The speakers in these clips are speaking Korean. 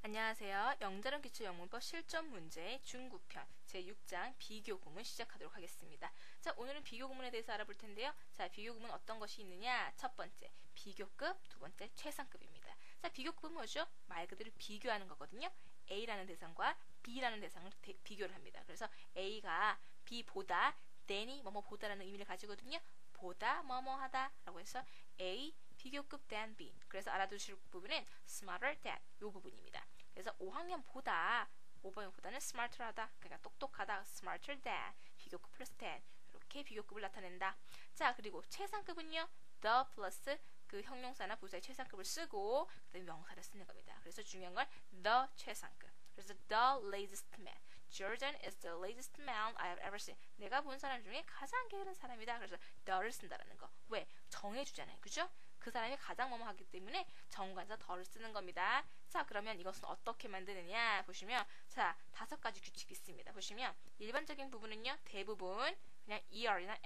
안녕하세요. 영자름 기초영문법 실전 문제 중구편 제6장 비교구문 시작하도록 하겠습니다. 자, 오늘은 비교구문에 대해서 알아볼 텐데요. 자, 비교구문 어떤 것이 있느냐? 첫 번째, 비교급, 두 번째, 최상급입니다. 자, 비교급은 뭐죠? 말 그대로 비교하는 거거든요. A라는 대상과 B라는 대상을 비교를 합니다. 그래서 A가 B보다 than이 뭐뭐보다라는 의미를 가지거든요. 보다 뭐뭐하다 라고 해서 A 비교급 than B. 그래서 알아두실 부분은 smarter than 이 부분입니다. 그래서 5학년보다 5번보다는 smarter하다. 그러니까 똑똑하다. smarter than 비교급 플러스 10 이렇게 비교급을 나타낸다. 자, 그리고 최상급은요. the 플러스 그 형용사나 부사의 최상급을 쓰고 그다음에 명사를 쓰는 겁니다. 그래서 중요한 건 the 최상급. 그래서 the laziest man. Jordan is the laziest man I have ever seen. 내가 본 사람 중에 가장 게으른 사람이다. 그래서 the를 쓴다라는 거. 왜? 정해주잖아요. 그죠? 그 사람이 가장 뭐뭐 하기 때문에 정관사 the를 쓰는 겁니다. 자, 그러면 이것은 어떻게 만드느냐 보시면 자, 5가지 규칙이 있습니다. 보시면 일반적인 부분은요. 대부분 그냥 er이나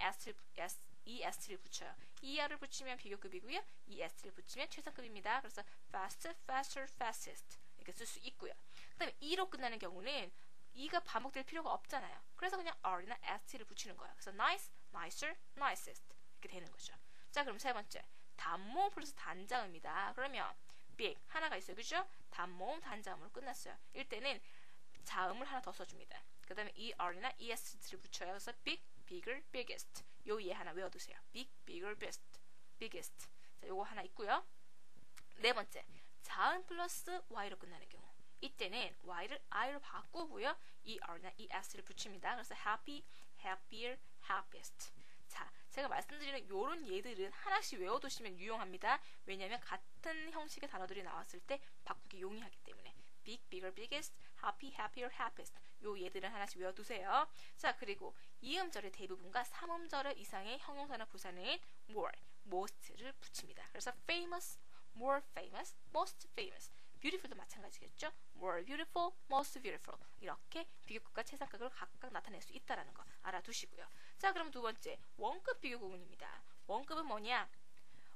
ES를 붙여요. ER을 붙이면 비교급이고요. ES를 붙이면 최상급입니다. 그래서 fast, faster, fastest 이렇게 쓸 수 있고요. 그 다음에 E로 끝나는 경우는 E가 반복될 필요가 없잖아요. 그래서 그냥 R이나 ST를 붙이는 거예요. 그래서 nice, nicer, nicest 이렇게 되는 거죠. 자, 그럼 세 번째 단모음 플러스 단자음이다. 그러면 big 하나가 있어요. 그죠? 단모음 단자음으로 끝났어요. 이때는 자음을 하나 더 써줍니다. 그 다음에 ER이나 ES를 붙여요. 그래서 big, bigger, biggest 요 예 하나 외워두세요. big, bigger, best, biggest 자, 요거 하나 있고요. 네 번째 자음 플러스 Y로 끝나는 경우 이때는 Y를 I로 바꾸고요. ER나 ES를 붙입니다. 그래서 happy, happier, happiest. 자, 제가 말씀드리는 요런 예들은 하나씩 외워두시면 유용합니다. 왜냐하면 같은 형식의 단어들이 나왔을 때 바꾸기 용이하기 때문에 big, bigger, biggest, happy, happier, happiest 요 예들은 하나씩 외워두세요. 자, 그리고 이음절의 대부분과 3음절 이상의 형용사나 부사는 more, most를 붙입니다. 그래서 famous, more famous, most famous beautiful도 마찬가지겠죠. more beautiful, most beautiful 이렇게 비교급과 최상급을 각각 나타낼 수 있다는 거 알아두시고요. 자, 그럼 두 번째 원급 비교구문입니다. 원급은 뭐냐?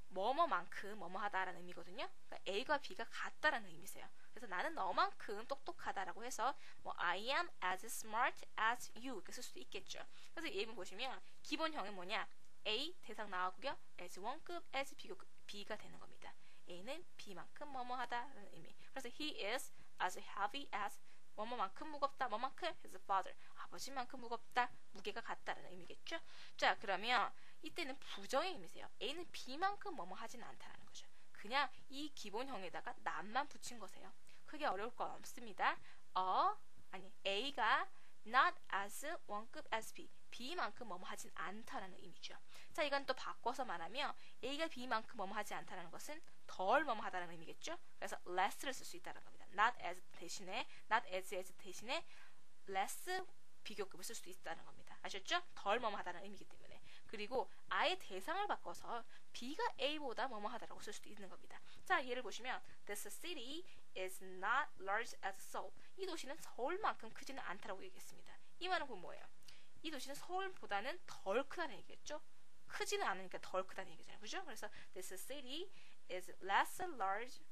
뭐뭐만큼 뭐뭐하다라는 의미거든요. 그러니까 A가 B가 같다라는 의미세요. 그래서 나는 너만큼 똑똑하다라고 해서 뭐 I am as smart as you 이렇게 쓸 수도 있겠죠. 그래서 예문 보시면 기본형은 뭐냐? A 대상 나오고요. as 원급, as 비교급 B가 되는 겁니다. A는 B만큼 뭐뭐하다라는 의미. 그래서 he is as heavy as 뭐뭐만큼 무겁다. 뭐만큼 his father. 아버지만큼 무겁다. 무게가 같다라는 의미겠죠. 자, 그러면 이때는 부정의 의미세요. A는 B만큼 뭐뭐 하지는 않다라는 거죠. 그냥 이 기본형에다가 not만 붙인 거세요. 크게 어려울 건 없습니다. A가 not as 원급 as B. B만큼 뭐뭐 하진 않다라는 의미죠. 자, 이건 또 바꿔서 말하면 A가 B만큼 뭐뭐 하지 않다라는 것은 덜 뭐뭐 하다라는 의미겠죠. 그래서 less를 쓸 수 있다는 겁니다. not as 대신에 less 비교급을 쓸 수 있다는 겁니다. 아셨죠? 덜 뭐뭐 하다는 의미이기 때문에. 그리고 아예 대상을 바꿔서 B가 A보다 뭐뭐 하다라고 쓸 수도 있는 겁니다. 자, 예를 보시면 This city is not large as Seoul. 이 도시는 서울만큼 크지는 않다라고 얘기했습니다. 이 말은 그건 뭐예요? 이 도시는 서울보다는 덜 크다는 얘기겠죠? 크지는 않으니까 덜 크다는 얘기잖아요. 그죠? 그래서 This city is less large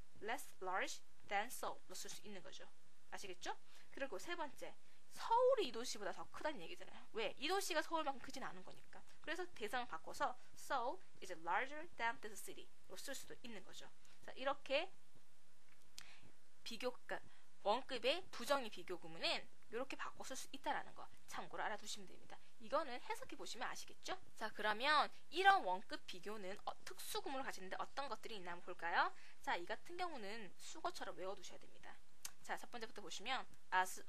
than Seoul로 쓸 수 있는 거죠. 아시겠죠? 그리고 세 번째, 서울이 이 도시보다 더 크다는 얘기잖아요. 왜? 이 도시가 서울만큼 크지는 않은 거니까. 그래서 대상을 바꿔서 Seoul is larger than this city로 쓸 수도 있는 거죠. 자, 이렇게 비교급, 원급의 부정의 비교구문은 이렇게 바꿔 쓸 수 있다는 거 참고로 알아두시면 됩니다. 이거는 해석해 보시면 아시겠죠? 자, 그러면 이런 원급 비교는 특수구문을 가지는데 어떤 것들이 있나 한번 볼까요? 자, 이 같은 경우는 수거처럼 외워두셔야 됩니다. 자, 첫 번째부터 보시면 as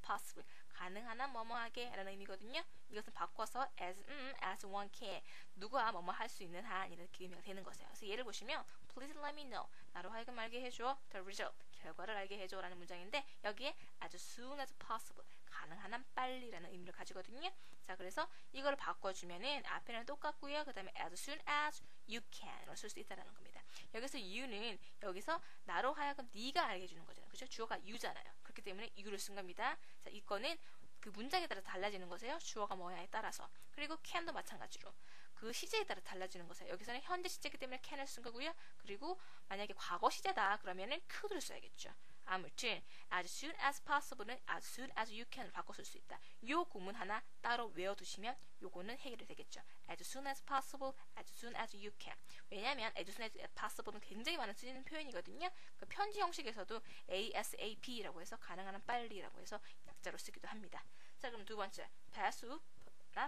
possible 가능한 한 뭐뭐하게 라는 의미거든요. 이것은 바꿔서 as one can 누가 뭐뭐 할 수 있는 한 이렇게 의미가 되는 것이에요. 그래서 예를 보시면 please let me know 나로 하여금 알게 해줘 the result 결과를 알게 해줘 라는 문장인데 여기에 as soon as possible 가능한 한 빨리라는 의미를 가지거든요. 자, 그래서 이걸 바꿔주면은 앞에는 똑같고요. 그 다음에 as soon as you can으로 쓸 수 있다는 겁니다. 여기서 you는 여기서 나로 하여금 네가 알게 해주는 거잖아요. 그죠? 주어가 you잖아요. 그렇기 때문에 you를 쓴 겁니다. 자, 이거는 그 문장에 따라 달라지는 거세요. 주어가 뭐냐에 따라서. 그리고 can도 마찬가지로 그 시제에 따라 달라지는 거세요. 여기서는 현재 시제이기 때문에 can을 쓴 거고요. 그리고 만약에 과거 시제다 그러면은 could를 써야겠죠. 아무튼 as soon as possible은 as soon as you can을 바꿔 쓸 수 있다. 요 구문 하나 따로 외워두시면 요거는 해결이 되겠죠. as soon as possible, as soon as you can. 왜냐하면 as soon as possible은 굉장히 많은 쓰이는 표현이거든요. 그 편지 형식에서도 ASAP라고 해서 가능한 한 빨리라고 해서 약자로 쓰기도 합니다. 자, 그럼 두 번째 배수나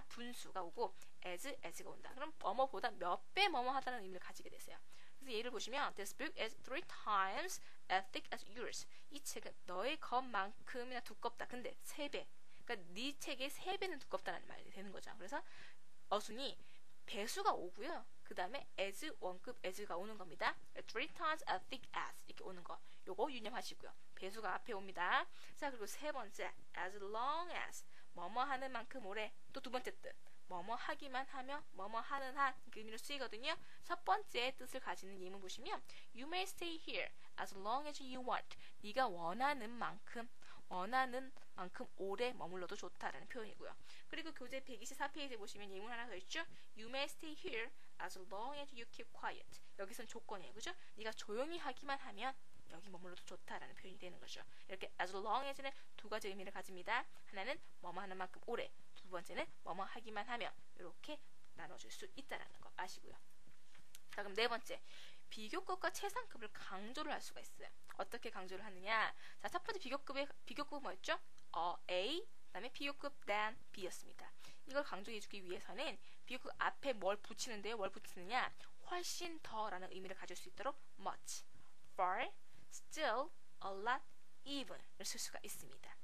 분수가 오고 as가 온다. 그럼 뭐뭐보다 몇 배 뭐뭐 하다는 의미를 가지게 되세요. 그래서 예를 보시면 This book is 3 times as thick as yours. 이 책은 너의 것만큼이나 두껍다. 근데 3배. 그러니까 네 책의 3배는 두껍다는 말이 되는 거죠. 그래서 어순이 배수가 오고요. 그 다음에 as 원급 as가 오는 겁니다. 3 times as thick as 이렇게 오는 거. 요거 유념하시고요. 배수가 앞에 옵니다. 자, 그리고 세 번째 as long as 뭐뭐 하는 만큼 오래. 또 두 번째 뜻 뭐뭐 하기만 하며 뭐뭐 하는 한 그 의미로 쓰이거든요. 첫 번째 뜻을 가지는 예문 보시면 You may stay here as long as you want. 네가 원하는 만큼 오래 머물러도 좋다라는 표현이고요. 그리고 교재 124페이지에 보시면 예문 하나 더 있죠. You may stay here as long as you keep quiet. 여기선 조건이에요. 그죠? 네가 조용히 하기만 하면 여기 머물러도 좋다라는 표현이 되는 거죠. 이렇게 as long as는 두 가지 의미를 가집니다. 하나는 뭐뭐 하는 만큼 오래, 두 번째는 뭐뭐 하기만 하면 이렇게 나눠줄 수 있다는 거 아시고요. 자, 그럼 네 번째 비교급과 최상급을 강조를 할 수가 있어요. 어떻게 강조를 하느냐? 자, 첫 번째 비교급은 뭐였죠? A, 그다음에 비교급 than B였습니다. 이걸 강조해주기 위해서는 비교급 앞에 뭘 붙이는데요? 뭘 붙이느냐? 훨씬 더라는 의미를 가질 수 있도록 much, far, still, a lot, even을 쓸 수가 있습니다.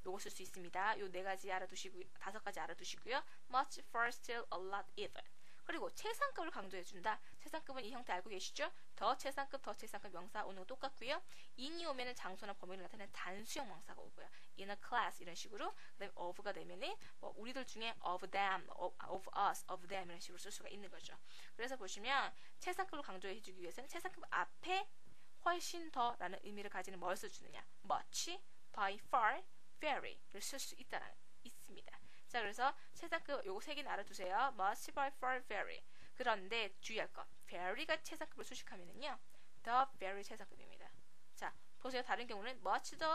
요거 쓸 수 있습니다. 요 네 가지 알아두시고요. 5가지 알아두시고요. much, far, still, a lot, even. 그리고 최상급을 강조해준다. 최상급은 이 형태 알고 계시죠? 더 최상급 명사 오는 거 똑같고요. in이 오면은 장소나 범위를 나타내는 단수형 명사가 오고요. in a class 이런 식으로 그다음에 of가 되면은 뭐 우리들 중에 of them, of us, of them 이런 식으로 쓸 수가 있는 거죠. 그래서 보시면 최상급을 강조해주기 위해서는 최상급 앞에 훨씬 더라는 의미를 가지는 뭘 써주느냐? much, by far, very를 쓸 수 있습니다. 자, 그래서 최상급 요거 세 개는 알아두세요. much, by far, very. 그런데 주의할 것. very가 최상급을 수식하면은요. the very 최상급입니다. 자, 보세요. 다른 경우는 much the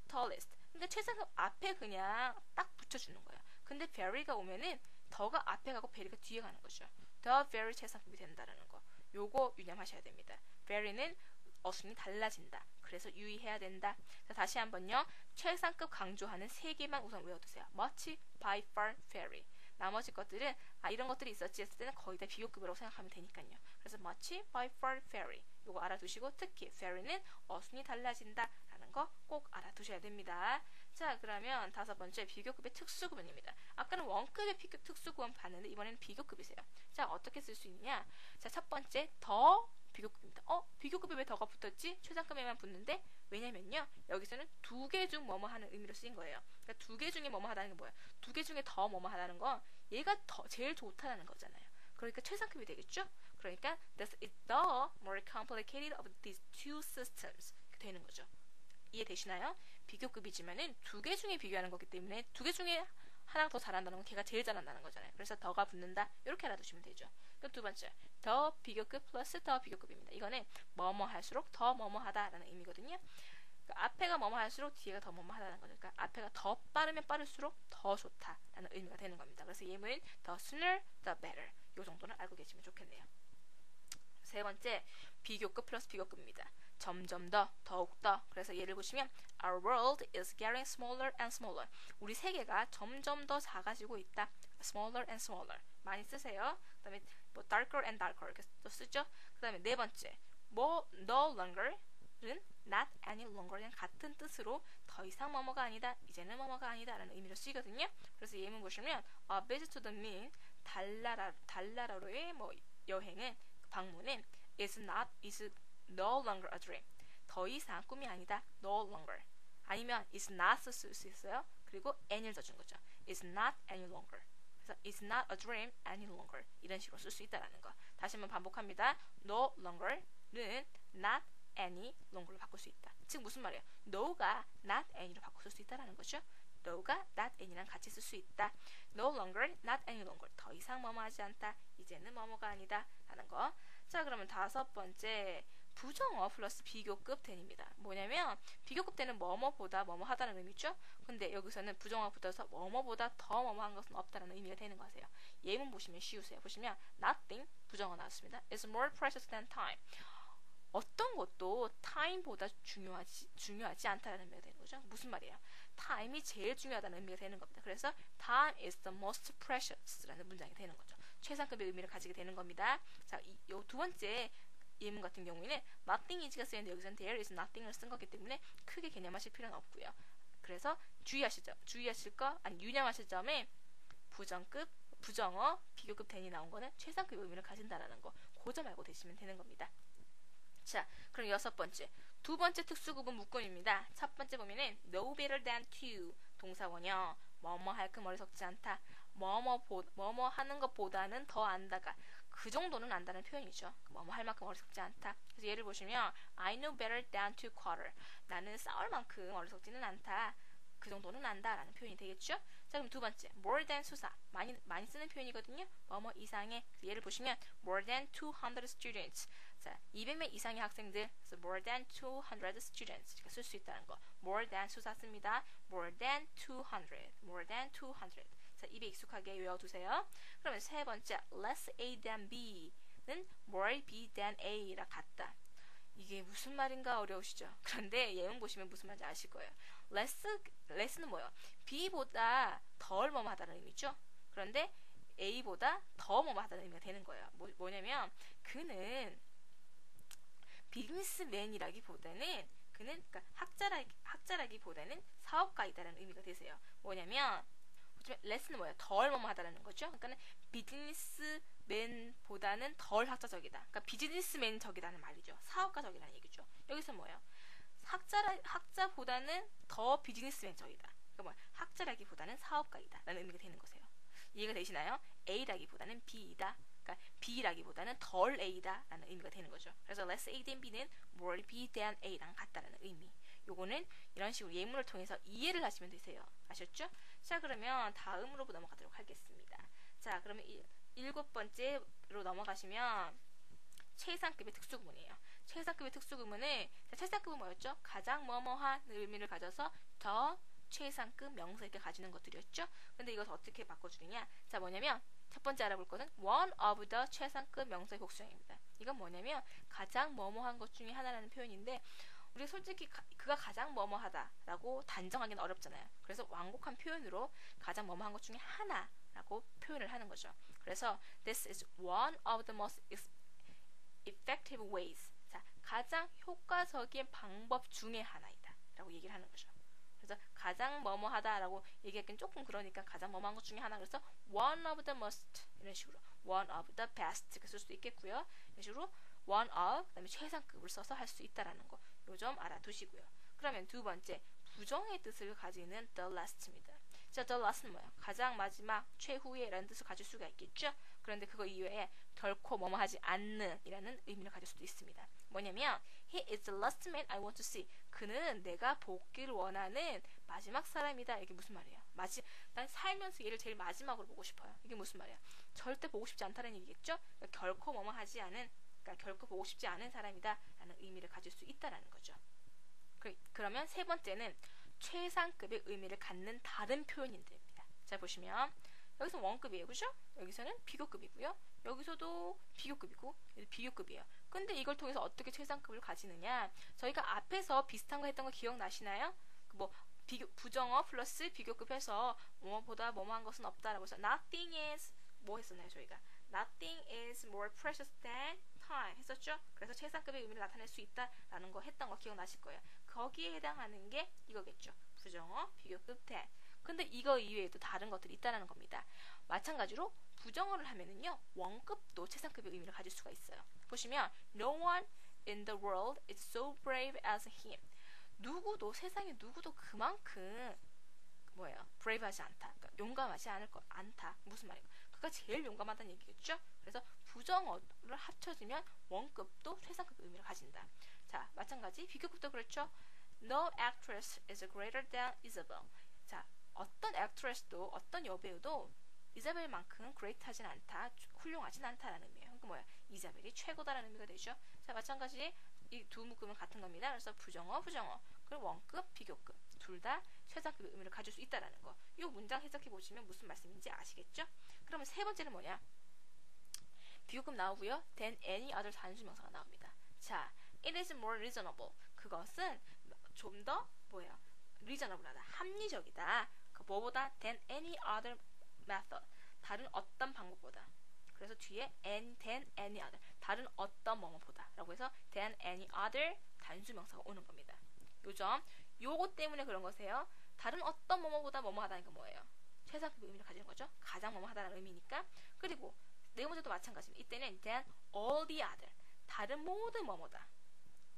tallest. 그러니까 최상급 앞에 그냥 딱 붙여주는 거예요. 근데 very가 오면은 더가 앞에 가고 very가 뒤에 가는 거죠. the very 최상급이 된다라는 거. 요거 유념하셔야 됩니다. very는 어순이 달라진다. 그래서 유의해야 된다. 자, 다시 한번요. 최상급 강조하는 세 개만 우선 외워두세요. much, by far, very. 나머지 것들은 이런 것들이 있었지 했을 때는 거의 다 비교급이라고 생각하면 되니까요. 그래서 much, by far, very. 요거 알아두시고 특히 very는 어순이 달라진다라는 거 꼭 알아두셔야 됩니다. 자, 그러면 5번째 비교급의 특수구문입니다. 아까는 원급의 특수구문 봤는데 이번에는 비교급이세요. 자, 어떻게 쓸 수 있느냐? 자, 첫 번째 더 비교급입니다. 비교급에 왜 더가 붙었지? 최상급에만 붙는데 왜냐면요. 여기서는 두 개 중 뭐뭐 하는 의미로 쓰인 거예요. 그러니까 두 개 중에 뭐뭐 하다는 게 뭐예요? 두 개 중에 더 뭐뭐 하다는 건 얘가 더 제일 좋다는 거잖아요. 그러니까 최상급이 되겠죠? 그러니까 this is the more complicated of these two systems 이렇게 되는 거죠. 이해되시나요? 비교급이지만은 두 개 중에 비교하는 거기 때문에 두 개 중에 하나 더 잘한다는 건 걔가 제일 잘한다는 거잖아요. 그래서 더가 붙는다. 이렇게 알아두시면 되죠. 그럼 두 번째, 더 비교급 플러스 더 비교급입니다. 이거는 뭐뭐 할수록 더 뭐뭐 하다라는 의미거든요. 그러니까 앞에가 뭐뭐 할수록 뒤에가 더 뭐뭐 하다는 거죠. 그러니까 앞에가 더 빠르면 빠를수록 더 좋다라는 의미가 되는 겁니다. 그래서 예문은 the sooner, the better. 이 정도는 알고 계시면 좋겠네요. 세 번째, 비교급 플러스 비교급입니다. 점점 더, 더욱 더. 그래서 예를 보시면 Our world is getting smaller and smaller. 우리 세계가 점점 더 작아지고 있다. Smaller and smaller. 많이 쓰세요. 그 다음에 뭐 darker and darker 이렇게 또 쓰죠. 그 다음에 네 번째, 뭐 no longer는 not any longer랑 같은 뜻으로 더 이상 뭐뭐가 아니다, 이제는 뭐뭐가 아니다 라는 의미로 쓰이거든요. 그래서 예문 보시면 A visit to the moon, 달나라로의 뭐 여행은, 방문은 is no longer a dream. 더 이상 꿈이 아니다. No longer. 아니면 is not 쓸 수 있어요. 그리고 any를 써준 거죠. is not any longer. 그래서 is not a dream any longer. 이런 식으로 쓸 수 있다라는 거. 다시 한번 반복합니다. No longer는 not any longer로 바꿀 수 있다. 즉 무슨 말이에요? no가 not any로 바꿀 수 있다라는 거죠. no가 not any랑 같이 쓸 수 있다. No longer, not any longer. 더 이상 뭐뭐 하지 않다. 이제는 뭐뭐가 아니다. 라는 거. 자, 그러면 5번째 부정어 플러스 비교급 than입니다. 뭐냐면 비교급 than은 뭐뭐보다 뭐뭐하다는 의미죠. 근데 여기서는 부정어가 붙어서 뭐뭐보다 더 뭐뭐한 것은 없다는 의미가 되는 거세요. 예문 보시면 쉬우세요. 보시면 nothing 부정어 나왔습니다. is more precious than time. 어떤 것도 time보다 중요하지 않다는 의미가 되는 거죠. 무슨 말이에요? time이 제일 중요하다는 의미가 되는 겁니다. 그래서 time is the most precious라는 문장이 되는 거죠. 최상급의 의미를 가지게 되는 겁니다. 자, 이 두 번째 예문 같은 경우에는 nothing is가 쓰였는데 여기서는 there is nothing을 쓴 거기 때문에 크게 개념하실 필요는 없고요. 그래서 주의하실 거 아니 유념하실 점에 부정급, 부정어, 비교급 than이 나온 거는 최상급의 의미를 가진다라는 거. 그 점 알고 되시면 되는 겁니다. 자, 그럼 여섯 번째. 두 번째 특수구분 묶음입니다. 첫 번째 보면은 no better than to 동사원형 뭐뭐 할끔 어리석지 않다. 뭐뭐 하는 것보다는 더 안다가 그 정도는 안다는 표현이죠. 뭐뭐 할 만큼 어리석지 않다. 그래서 예를 보시면 I know better than to quarrel. 나는 싸울 만큼 어리석지는 않다. 그 정도는 안다라는 표현이 되겠죠. 자, 그럼 두 번째 more than 수사 많이 쓰는 표현이거든요. 뭐뭐 이상의 예를 보시면 more than 200 students. 자, 200명 이상의 학생들, 그래서 more than 200 students 쓸 수 있다는 거. more than 수사 씁니다. more than 200, more than 200. 자, 입에 익숙하게 외워두세요. 그러면 세 번째, less A than B는 more B than A랑 같다. 이게 무슨 말인가 어려우시죠? 그런데 예문 보시면 무슨 말인지 아실 거예요. less는 뭐예요? B보다 덜 뭐뭐하다는 의미죠. 그런데 A보다 더 뭐뭐하다는 의미가 되는 거예요. 뭐냐면 그는 비즈니스맨이라기보다는 그는 그러니까 학자라기보다는 사업가이다라는 의미가 되세요. 뭐냐면 레슨은 뭐예요? 덜 뭐뭐하다라는 거죠. 그러니까 비즈니스맨보다는 덜 학자적이다. 그러니까 비즈니스맨적이라는 말이죠. 사업가적이라는 얘기죠. 여기서 뭐예요? 학자보다는 더 비즈니스맨적이다. 그러니까 뭐예요? 학자라기보다는 사업가이다라는 의미가 되는 거세요. 이해가 되시나요? A라기보다는 B이다. 그러니까 B라기보다는 덜 A다라는 의미가 되는 거죠. 그래서 less A than B는 more B than A랑 같다라는 의미. 요거는 이런 식으로 예문을 통해서 이해를 하시면 되세요. 아셨죠? 자, 그러면 다음으로 넘어가도록 하겠습니다. 자, 그러면 일곱 번째로 넘어가시면 최상급의 특수구문이에요. 최상급의 특수구문은 최상급은 뭐였죠? 가장 뭐뭐한 의미를 가져서 더 최상급 명사 이렇게 가지는 것들이었죠. 근데 이것을 어떻게 바꿔주느냐? 자, 뭐냐면 첫 번째 알아볼 것은 one of the 최상급 명사의 복수형입니다. 이건 뭐냐면 가장 뭐뭐한 것 중에 하나라는 표현인데 우리 솔직히 그가 가장 뭐뭐하다라고 단정하기는 어렵잖아요. 그래서 완곡한 표현으로 가장 뭐뭐한 것 중에 하나라고 표현을 하는 거죠. 그래서 this is one of the most effective ways. 자, 가장 효과적인 방법 중에 하나이다 라고 얘기를 하는 거죠. 그래서 가장 뭐뭐하다라고 얘기하기는 조금 그러니까 가장 뭐뭐한 것 중에 하나. 그래서 one of the most 이런 식으로 one of the best 이렇게 쓸 수도 있겠고요. 이런 식으로 one of 그다음에 최상급을 써서 할 수 있다라는 거. 요 점 알아두시고요. 그러면 두 번째 부정의 뜻을 가지는 the last입니다. 자, the last는 뭐예요? 가장 마지막, 최후의 라는 뜻을 가질 수가 있겠죠? 그런데 그거 이외에 결코 뭐뭐 하지 않는 이라는 의미를 가질 수도 있습니다. 뭐냐면 He is the last man I want to see. 그는 내가 보기를 원하는 마지막 사람이다. 이게 무슨 말이에요? 난 살면서 얘를 제일 마지막으로 보고 싶어요. 이게 무슨 말이야? 절대 보고 싶지 않다는 얘기겠죠? 그러니까 결코 뭐뭐 하지 않은 그러니까 결코 보고 싶지 않은 사람이다 라는 의미를 가질 수 있다라는 거죠. 그러면 세 번째는 최상급의 의미를 갖는 다른 표현들입니다. 자, 보시면 여기서 원급이에요. 그죠? 여기서는 비교급이고요. 여기서도 비교급이고 여기도 비교급이에요. 근데 이걸 통해서 어떻게 최상급을 가지느냐? 저희가 앞에서 비슷한 거 했던 거 기억나시나요? 뭐 부정어 플러스 비교급 해서 뭐뭐보다 뭐뭐한 것은 없다라고 해서 nothing is 뭐 했었나요? 저희가 nothing is more precious than time 했었죠? 그래서 최상급의 의미를 나타낼 수 있다라는 거 했던 거 기억나실 거예요. 거기에 해당하는 게 이거겠죠. 부정어, 비교급, than. 근데 이거 이외에도 다른 것들이 있다는 겁니다. 마찬가지로 부정어를 하면은요, 원급도 최상급의 의미를 가질 수가 있어요. 보시면 no one in the world is so brave as him. 누구도 세상에 누구도 그만큼 뭐예요? brave하지 않다. 그러니까 용감하지 않다. 무슨 말이에요? 그가 제일 용감하다는 얘기겠죠? 그래서 부정어를 합쳐지면 원급도 최상급 의미를 가진다. 자, 마찬가지 비교급도 그렇죠? No actress is greater than Isabel. 자, 어떤 actress도 어떤 여배우도 이자벨만큼 great하진 않다, 훌륭하진 않다라는 의미예요. 그러니까 뭐야? 이자벨이 최고다라는 의미가 되죠. 자, 마찬가지 이 두 묶음은 같은 겁니다. 그래서 부정어, 부정어, 그리고 원급, 비교급 둘 다 최상급의 의미를 가질 수 있다라는 거. 이 문장 해석해 보시면 무슨 말씀인지 아시겠죠? 그러면 세 번째는 뭐냐? 비교급 나오고요. Than any other 단수명사가 나옵니다. 자, it is more reasonable. 그것은 좀 더 뭐예요? reasonable하다. 합리적이다. 그 뭐보다 than any other method. 다른 어떤 방법보다. 그래서 뒤에 than any other. 다른 어떤 뭐뭐보다. 라고 해서 than any other 단수명사가 오는 겁니다. 요점. 요거 때문에 그런 거세요. 다른 어떤 뭐뭐보다 뭐뭐하다는 건 뭐예요? 최상급의 의미를 가지는 거죠. 가장 뭐뭐하다는 의미니까. 그리고 네 번째도 마찬가지입니다. 이때는 than all the other. 다른 모든 뭐뭐다.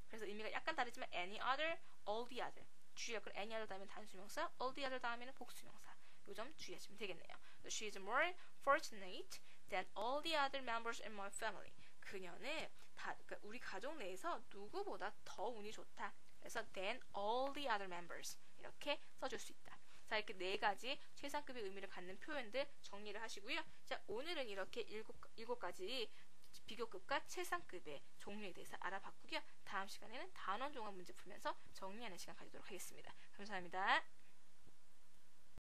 그래서 의미가 약간 다르지만 any other, all the other. 주의할 건 any other 다음엔 단수명사, all the other 다음에는 복수명사. 요 점 주의하시면 되겠네요. She is more fortunate than all the other members in my family. 그녀는 그러니까 우리 가족 내에서 누구보다 더 운이 좋다. 그래서 than all the other members 이렇게 써줄 수 있다. 자, 이렇게 네 가지 최상급의 의미를 갖는 표현들 정리를 하시고요. 자, 오늘은 이렇게 일곱 가지 비교급과 최상급의 종류에 대해서 알아봤고요. 다음 시간에는 단원 종합 문제 풀면서 정리하는 시간 가지도록 하겠습니다. 감사합니다.